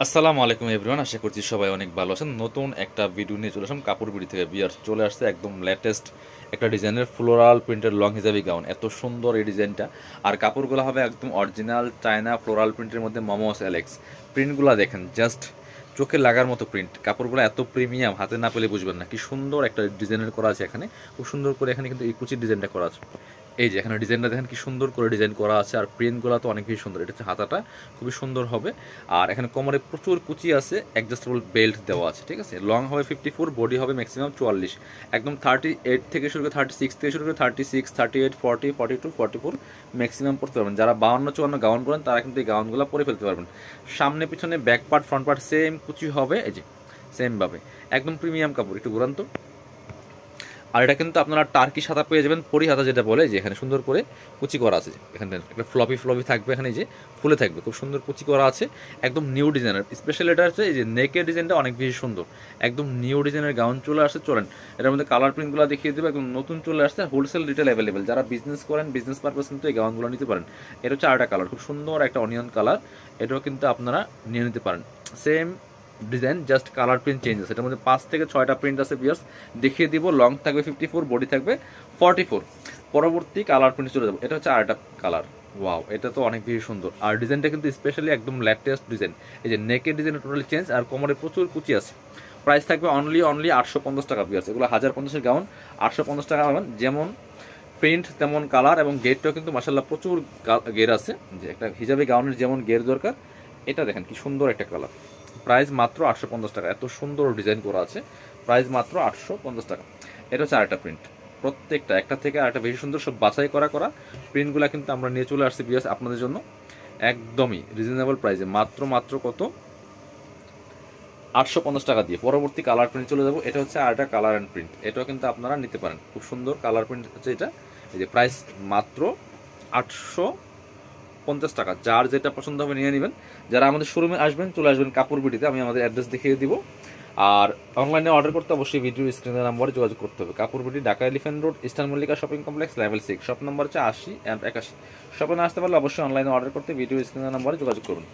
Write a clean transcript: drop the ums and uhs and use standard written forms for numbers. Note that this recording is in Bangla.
আসসালামু আলাইকুম এভরিওয়ান, আশা করছি সবাই অনেক ভালো আছেন। নতুন একটা ভিডিও নিয়ে চলে আসলাম কাপড় বিড়ি থেকে। বিয়ার চলে আসছে একদম লেটেস্ট একটা ডিজাইনের ফ্লোরাল প্রিন্টের লং হিজাবি গাউন। এত সুন্দর এই ডিজাইনটা, আর কাপড়গুলো হবে একদম অরিজিনাল চায়না ফ্লোরাল প্রিন্টের মধ্যে মোমোস অ্যালেক্স। প্রিন্টগুলো দেখেন, জাস্ট চোখে লাগার মতো প্রিন্ট। কাপড়গুলো এত প্রিমিয়াম, হাতে না পেলে বুঝবেন না কি সুন্দর একটা ডিজাইনের করা আছে এখানে। খুব সুন্দর করে এখানে কিন্তু এই কুচির ডিজাইনটা করা আছে। এই যে এখানে ডিজাইনটা দেখেন কি সুন্দর করে ডিজাইন করা আছে, আর প্রিন্টগুলো তো অনেক বেশি সুন্দর। এটা হচ্ছে হাতাটা, খুবই সুন্দর হবে। আর এখানে কোমরে প্রচুর কুচি আছে, অ্যাডজাস্টেবল বেল্ট দেওয়া আছে, ঠিক আছে। লং হবে 54, বডি হবে ম্যাক্সিমাম 44। একদম 38 থেকে শুরু করে 36 থেকে শুরু করে 36, 38, 40, 42, 44 ম্যাক্সিমাম পড়তে পারবেন। যারা 52-54 গাউন করেন তারা কিন্তু এই গাউনগুলো পরে ফেলতে পারবেন। সামনে পিছনে back part front part same কুচি হবে, এই যে সেমভাবে একদম প্রিমিয়াম কাপড়। একটু ঘুরান তো। আর এটা কিন্তু আপনারা টার্কি হাতা পেয়ে যাবেন, পরি হাতা যেটা বলে, যে এখানে সুন্দর করে কুচি করা আছে। এখানে একটা ফ্লপি ফ্লপি থাকবে, এখানে যে ফুলে থাকবে, খুব সুন্দর কুচি করা আছে। একদম নিউ ডিজাইনের স্পেশাল এটা হচ্ছে এই যে নেকের ডিজাইনটা অনেক বেশি সুন্দর। একদম নিউ ডিজাইনের গাউন চলে আসছে। চলেন এটার মধ্যে কালার প্রিন্টগুলো দেখিয়ে দেবো। একদম নতুন চলে আসছে, হোলসেল রিটেল অ্যাভেলেবেল। যারা বিজনেস করেন, বিজনেস পারপাস কিন্তু এই গাউনগুলো নিতে পারেন। এটা হচ্ছে আরেকটা কালার, খুব সুন্দর একটা অনিয়ন কালার। এটাও কিন্তু আপনারা নিয়ে নিতে পারেন। Same design, just colour print change আছে। এটার মধ্যে 5 থেকে 6টা প্রিন্ট আছে বিয়ার্স, দেখিয়ে দিব। লং থাকবে 54, বডি থাকবে 44। পরবর্তী কালার প্রিন্ট চলে যাবো। এটা হচ্ছে আরেকটা কালার। ওয়াও, এটা তো অনেক বেশি সুন্দর। আর ডিজাইনটা কিন্তু স্পেশালি একদম লেটেস্ট ডিজাইন। এই যে নেকের ডিজাইন টোটালি চেঞ্জ, আর কোমরে প্রচুর কুচি আছে। প্রাইস থাকবে অনলি 850 টাকা বিয়ার্স। এগুলো 1050-এর গাউন, 850 টাকা পাবেন। যেমন প্রিন্ট তেমন কালার, এবং গেরটাও কিন্তু মাসাল্লাহ প্রচুর গের আছে। যে একটা হিজাবি গাউনের যেমন গের দরকার, এটা দেখেন কি সুন্দর একটা কালার। প্রাইস মাত্র 850 টাকা। এত সুন্দর ডিজাইন করা আছে, প্রাইস মাত্র 850 টাকা। এটা হচ্ছে আরেকটা প্রিন্ট। প্রত্যেকটা একটা থেকে আরেকটা বেশি সুন্দর, সব বাছাই করা করা প্রিন্টগুলো কিন্তু আমরা নিয়ে চলে আসছি বিয়াস আপনাদের জন্য একদমই রিজনেবল প্রাইসে। মাত্র মাত্র কত, 850 টাকা দিয়ে। পরবর্তী কালার প্রিন্ট চলে যাবো। এটা হচ্ছে আরেকটা কালার অ্যান্ড প্রিন্ট। এটাও কিন্তু আপনারা নিতে পারেন, খুব সুন্দর কালার প্রিন্ট হচ্ছে এটা। এই যে প্রাইস মাত্র 850 টাকা। যার যেটা পছন্দ হবে নিয়ে নেবেন। যারা আমাদের শোরুমে আসবেন, চলে আসবেন কাপড় বিটিতে, আমি আমাদের অ্যাড্রেস দেখিয়ে দিব। আর অনলাইনে অর্ডার করতে অবশ্যই ভিডিও স্ক্রিনের নাম্বারে যোগাযোগ করতে হবে। কাপড় বিটি, Dhaka elephant road, eastern Mallika shopping complex, level 6, shop number হচ্ছে 80 এবং 81। শপে না আসতে পারলে অবশ্যই অনলাইনে অর্ডার করতে ভিডিও স্ক্রিনের নাম্বারে যোগাযোগ করুন।